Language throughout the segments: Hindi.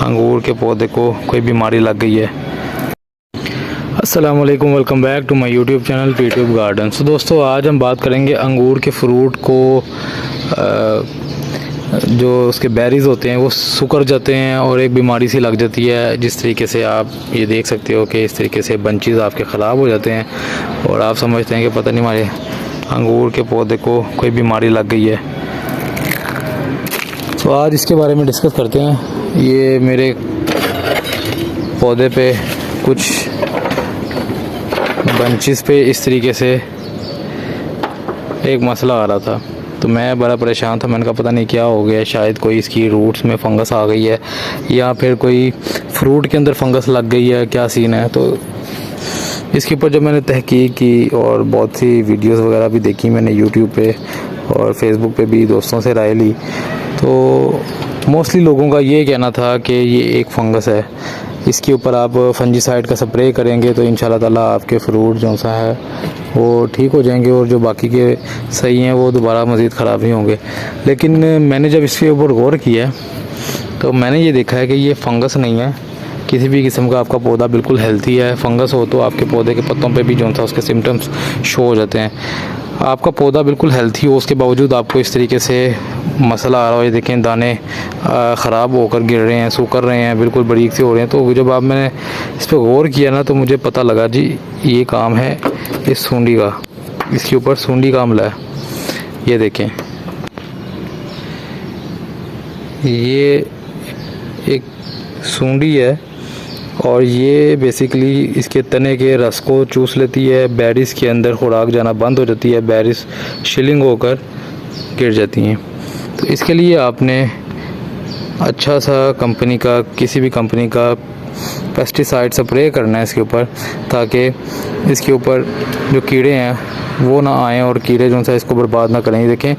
अंगूर के पौधे को कोई बीमारी लग गई है। अस्सलाम वालेकुम, welcome back to my YouTube channel PTube garden. तो दोस्तों आज हम बात करेंगे अंगूर के फ्रूट को जो उसके बेरीज़ होते हैं वो सुकर जाते हैं और एक बीमारी सी लग जाती है। जिस तरीके से आप ये देख सकते हो कि इस तरीके से बंचेस आपके ख़राब हो जाते हैं और आप समझते हैं कि पता नहीं हमारे अंगूर के पौधे को कोई बीमारी लग गई है। तो आज इसके बारे में डिस्कस करते हैं। ये मेरे पौधे पे कुछ बंचेस पे इस तरीके से एक मसला आ रहा था, तो मैं बड़ा परेशान था। मैंने कहा पता नहीं क्या हो गया, शायद कोई इसकी रूट्स में फंगस आ गई है या फिर कोई फ्रूट के अंदर फंगस लग गई है, क्या सीन है। तो इसके ऊपर जब मैंने तहकीक की और बहुत सी वीडियोस वगैरह भी देखी मैंने यूट्यूब पे और फेसबुक पे भी दोस्तों से राय ली, तो मोस्टली लोगों का ये कहना था कि ये एक फंगस है, इसके ऊपर आप फंजीसाइड का स्प्रे करेंगे तो इंशाल्लाह ताला आपके फ्रूट जो सा है वो ठीक हो जाएंगे और जो बाकी के सही हैं वो दोबारा मज़ीद ख़राब नहीं होंगे। लेकिन मैंने जब इसके ऊपर गौर किया तो मैंने ये देखा है कि ये फंगस नहीं है किसी भी किस्म का। आपका पौधा बिल्कुल हेल्थी है। फंगस हो तो आपके पौधे के पत्तों पे भी जो था उसके सिम्टम्स शो हो जाते हैं। आपका पौधा बिल्कुल हेल्थी हो उसके बावजूद आपको इस तरीके से मसला आ रहा है। देखें दाने ख़राब होकर गिर रहे हैं, सूख रहे हैं, बिल्कुल बारीक से हो रहे हैं। तो जब आप मैंने इस पर गौर किया ना तो मुझे पता लगा जी ये काम है इस सूंडी का। इसके ऊपर सूंडी का हमला है। ये देखें, ये एक सूंडी है और ये बेसिकली इसके तने के रस को चूस लेती है। बेरीज़ के अंदर खुराक जाना बंद हो जाती है, बेरीज़ शिलिंग होकर गिर जाती हैं। तो इसके लिए आपने अच्छा सा कंपनी का, किसी भी कंपनी का पेस्टिसाइड स्प्रे करना है इसके ऊपर, ताकि इसके ऊपर जो कीड़े हैं वो ना आएँ और कीड़े जो सा इसको बर्बाद ना करें। देखें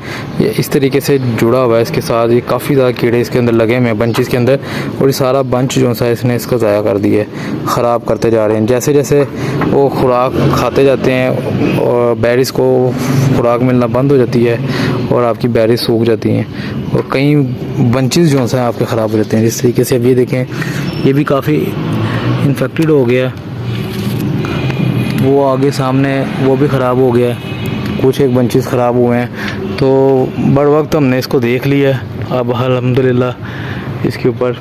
ये इस तरीके से जुड़ा हुआ है इसके साथ। ये काफ़ी ज़्यादा कीड़े इसके अंदर लगे हुए हैं बंचेस के अंदर, और ये सारा बंच जो सा इसने इसको ज़ाया कर दिया है, ख़राब करते जा रहे हैं। जैसे जैसे वो खुराक खाते जाते हैं और बेरीज़ को खुराक मिलना बंद हो जाती है और आपकी बेरीज़ सूख जाती हैं और कई बंचेस जो सा आपके ख़राब हो जाते हैं। जिस तरीके से अब ये देखें, ये भी काफ़ी इन्फेक्टेड हो गया, वो आगे सामने वो भी ख़राब हो गया, कुछ एक बंचेस ख़राब हुए हैं। तो बड़ वक्त हमने इसको देख लिया। अब अल्हम्दुलिल्लाह इसके ऊपर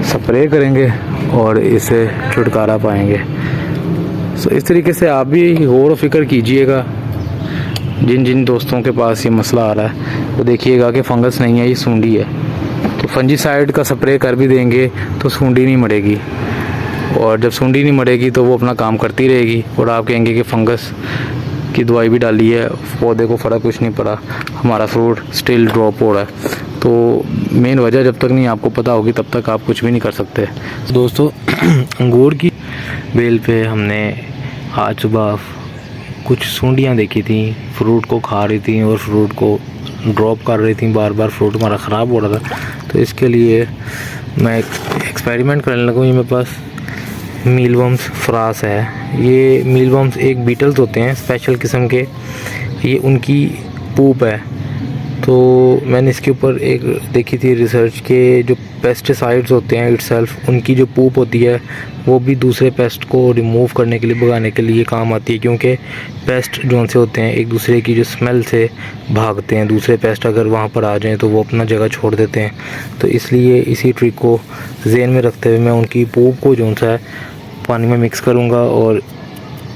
स्प्रे करेंगे और इसे छुटकारा पाएंगे। सो इस तरीके से आप भी गौर व फिक्र कीजिएगा। जिन जिन दोस्तों के पास ये मसला आ रहा है वो देखिएगा कि फंगस नहीं है, ये सूंडी है। तो फंजीसाइड का स्प्रे कर भी देंगे तो सूंडी नहीं मरेगी, और जब सूंडी नहीं मरेगी तो वो अपना काम करती रहेगी और आप कहेंगे कि फंगस की दवाई भी डाली है, पौधे को फ़र्क कुछ नहीं पड़ा, हमारा फ्रूट स्टिल ड्रॉप हो रहा है। तो मेन वजह जब तक नहीं आपको पता होगी तब तक आप कुछ भी नहीं कर सकते। दोस्तों अंगूर की बेल पे हमने आज सुबह कुछ सूंडियाँ देखी थी, फ्रूट को खा रही थी और फ्रूट को ड्रॉप कर रही थी, बार बार फ्रूट हमारा ख़राब हो रहा था। तो इसके लिए मैं एक एक्सपेरिमेंट करने लगा। ये मेरे पास मीलवर्म्स फ्रास है। ये मीलवर्म्स एक बीटल्स होते हैं स्पेशल किस्म के, ये उनकी पूप है। तो मैंने इसके ऊपर एक देखी थी रिसर्च के जो पेस्टिसाइड्स होते हैं इटसेल्फ, उनकी जो पूप होती है वो भी दूसरे पेस्ट को रिमूव करने के लिए, भगाने के लिए काम आती है। क्योंकि पेस्ट जो से होते हैं एक दूसरे की जो स्मेल से भागते हैं, दूसरे पेस्ट अगर वहाँ पर आ जाएं तो वो अपना जगह छोड़ देते हैं। तो इसलिए इसी ट्रिक को ज़हन में रखते हुए मैं उनकी पूप को जो सा है पानी में मिक्स करूँगा और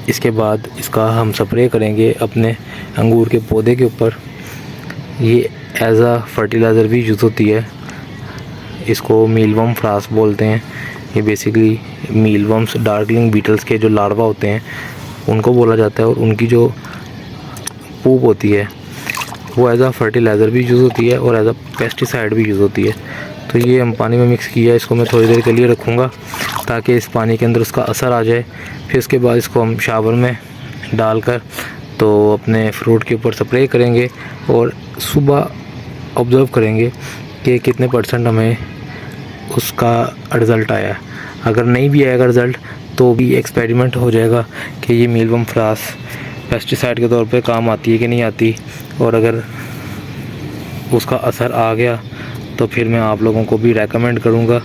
इसके बाद इसका हम स्प्रे करेंगे अपने अंगूर के पौधे के ऊपर। ये एज आ फर्टिलाइज़र भी यूज़ होती है। इसको मीलवर्म फ्रास बोलते हैं। ये बेसिकली मीलवर्म्स डार्कलिंग बीटल्स के जो लार्वा होते हैं उनको बोला जाता है, और उनकी जो पूप होती है वो एज आ फर्टिलाइज़र भी यूज़ होती है और एज आ पेस्टिसाइड भी यूज़ होती है। तो ये हम पानी में मिक्स किया, इसको मैं थोड़ी देर के लिए रखूँगा ताकि इस पानी के अंदर उसका असर आ जाए। फिर उसके बाद इसको हम शावर में डालकर तो अपने फ्रूट के ऊपर स्प्रे करेंगे और सुबह ऑब्ज़र्व करेंगे कि कितने % हमें उसका रिज़ल्ट आया। अगर नहीं भी आएगा रिज़ल्ट तो भी एक्सपेरिमेंट हो जाएगा कि ये मीलवर्म फ्रास पेस्टिसाइड के तौर पे काम आती है कि नहीं आती, और अगर उसका असर आ गया तो फिर मैं आप लोगों को भी रेकमेंड करूँगा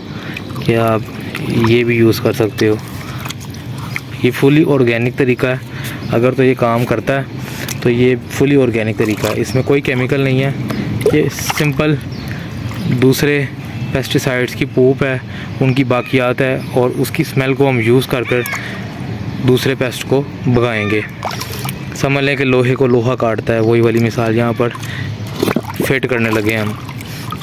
कि आप ये भी यूज़ कर सकते हो। ये फुली ऑर्गेनिक तरीका है, अगर तो ये काम करता है तो ये फुली ऑर्गेनिक तरीका है, इसमें कोई केमिकल नहीं है। ये सिंपल दूसरे पेस्टिसाइड्स की पूप है, उनकी बाकियात है, और उसकी स्मेल को हम यूज़ कर कर दूसरे पेस्ट को भगाएंगे। समझ लें कि लोहे को लोहा काटता है, वही वाली मिसाल यहाँ पर फिट करने लगे हम।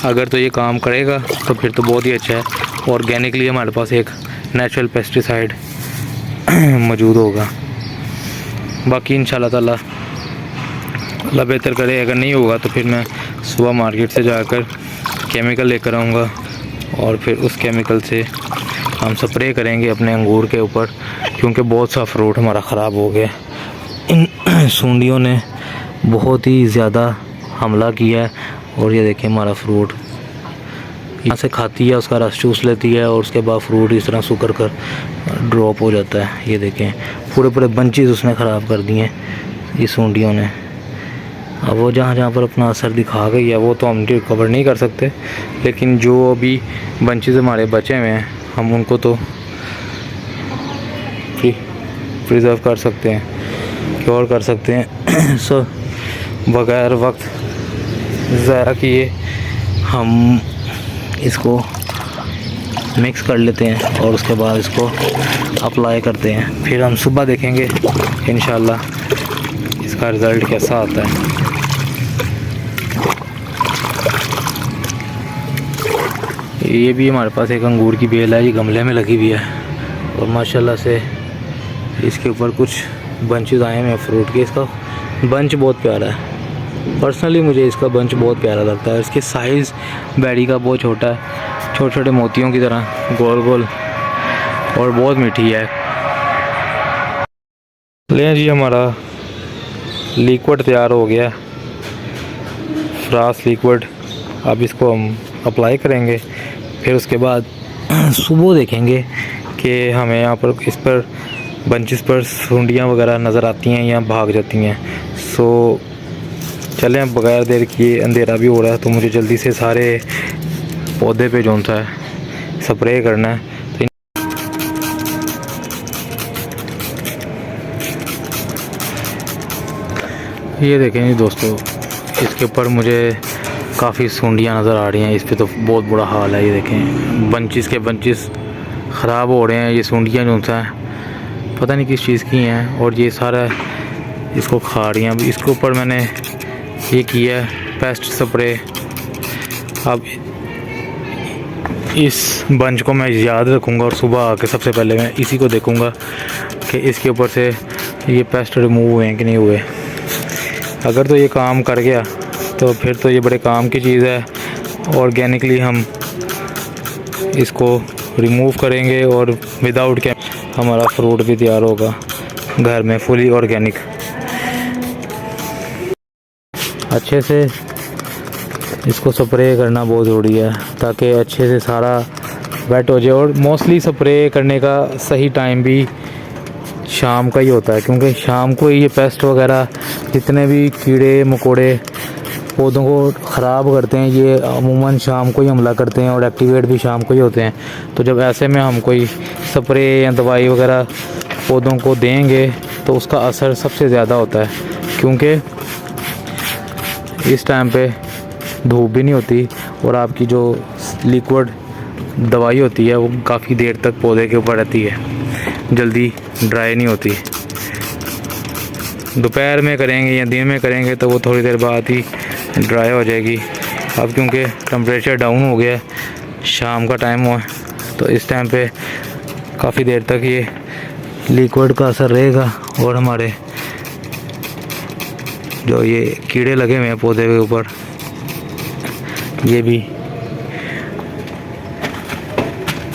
अगर तो ये काम करेगा तो फिर तो बहुत ही अच्छा है। ऑर्गेनिकली हमारे पास एक नेचुरल पेस्टिसाइड मौजूद होगा। बाकी इंशाल्लाह ताला अल्लाह बेहतर करे, अगर नहीं होगा तो फिर मैं सुबह मार्केट से जाकर केमिकल लेकर आऊँगा और फिर उस केमिकल से हम स्प्रे करेंगे अपने अंगूर के ऊपर, क्योंकि बहुत सा फ्रूट हमारा ख़राब हो गया। इन सूंडियों ने बहुत ही ज़्यादा हमला किया है, और ये देखें हमारा फ्रूट यहाँ से खाती है, उसका रस चूस लेती है, और उसके बाद फ्रूट इस तरह सूख कर ड्रॉप हो जाता है। ये देखें पूरे पूरे बंचेस उसने ख़राब कर दिए ये सूंडियों ने। अब वो जहाँ जहाँ पर अपना असर दिखा गई है वो तो हम रिकवर नहीं कर सकते, लेकिन जो अभी बंचेस हमारे बचे हुए हैं हम उनको तो प्रिजर्व कर सकते हैं, क्योर कर सकते हैं। सो बगैर वक्त ज़ाया किए हम इसको मिक्स कर लेते हैं और उसके बाद इसको अप्लाई करते हैं। फिर हम सुबह देखेंगे इंशाल्लाह इसका रिज़ल्ट कैसा आता है। ये भी हमारे पास एक अंगूर की बेल है, ये गमले में लगी हुई है, और माशाल्लाह से इसके ऊपर कुछ बंचेस आए हैं फ्रूट के। इसका बंच बहुत प्यारा है, पर्सनली मुझे इसका बंच बहुत प्यारा लगता है। इसके साइज़ बेरी का बहुत छोटा है, छोटे छोटे मोतियों की तरह गोल गोल, और बहुत मीठी है। लें जी, हमारा लिक्विड तैयार हो गया, फ्रास लिक्विड। अब इसको हम अप्लाई करेंगे, फिर उसके बाद सुबह देखेंगे कि हमें यहाँ पर इस पर बंचेस पर सूंडियाँ वगैरह नज़र आती हैं या भाग जाती हैं। सो चलें, बगैर देर किए, अंधेरा भी हो रहा है, तो मुझे जल्दी से सारे पौधे पे जो सा है स्प्रे करना है। तो ये देखें जी दोस्तों, इसके ऊपर मुझे काफ़ी सूंडियाँ नज़र आ रही हैं। इस पे तो बहुत बुरा हाल है। ये देखें बंचेस के बंचेस ख़राब हो रहे हैं। ये सूंडियाँ जो सा है पता नहीं किस चीज़ की हैं, और ये सारा इसको खा रही हैं। अब इसके ऊपर मैंने ये किया है पेस्ट स्प्रे। अब इस बंच को मैं याद रखूँगा, और सुबह आके सबसे पहले मैं इसी को देखूँगा कि इसके ऊपर से ये पेस्ट रिमूव हुए हैं कि नहीं हुए। अगर तो ये काम कर गया तो फिर तो ये बड़े काम की चीज़ है। ऑर्गेनिकली हम इसको रिमूव करेंगे और विदाउट के हमारा फ्रूट भी तैयार होगा घर में, फुली ऑर्गेनिक। अच्छे से इसको स्प्रे करना बहुत ज़रूरी है ताकि अच्छे से सारा वेट हो जाए। और मोस्टली स्प्रे करने का सही टाइम भी शाम का ही होता है, क्योंकि शाम को ये पेस्ट वगैरह जितने भी कीड़े मकोड़े पौधों को ख़राब करते हैं ये अमूमन शाम को ही हमला करते हैं, और एक्टिवेट भी शाम को ही होते हैं। तो जब ऐसे में हम कोई स्प्रे या दवाई वगैरह पौधों को देंगे तो उसका असर सबसे ज़्यादा होता है, क्योंकि इस टाइम पे धूप भी नहीं होती, और आपकी जो लिक्विड दवाई होती है वो काफ़ी देर तक पौधे के ऊपर रहती है, जल्दी ड्राई नहीं होती। दोपहर में करेंगे या दिन में करेंगे तो वो थोड़ी देर बाद ही ड्राई हो जाएगी। अब क्योंकि टेम्परेचर डाउन हो गया, शाम का टाइम हुआ, तो इस टाइम पे काफ़ी देर तक ये लिक्विड का असर रहेगा, और हमारे जो ये कीड़े लगे हुए हैं पौधे के ऊपर ये भी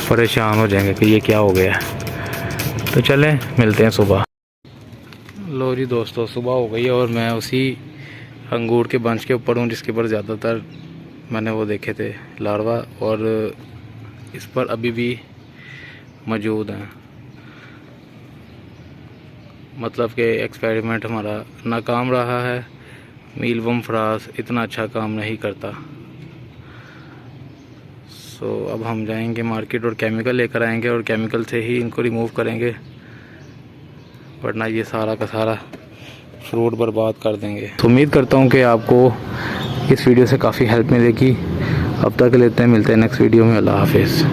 परेशान हो जाएंगे कि ये क्या हो गया। तो चलें मिलते हैं सुबह। लो जी दोस्तों, सुबह हो गई और मैं उसी अंगूर के बंच के ऊपर हूँ जिसके ऊपर ज़्यादातर मैंने वो देखे थे लार्वा, और इस पर अभी भी मौजूद हैं। मतलब कि एक्सपेरिमेंट हमारा नाकाम रहा है। मीलवम फ्रास इतना अच्छा काम नहीं करता। सो अब हम जाएंगे मार्केट और केमिकल लेकर आएंगे और केमिकल से ही इनको रिमूव करेंगे, वरना ये सारा का सारा फ्रूट बर्बाद कर देंगे। तो उम्मीद करता हूँ कि आपको इस वीडियो से काफ़ी हेल्प मिलेगी। अब तक लेते हैं, मिलते हैं नेक्स्ट वीडियो में। अल्लाह हाफिज़।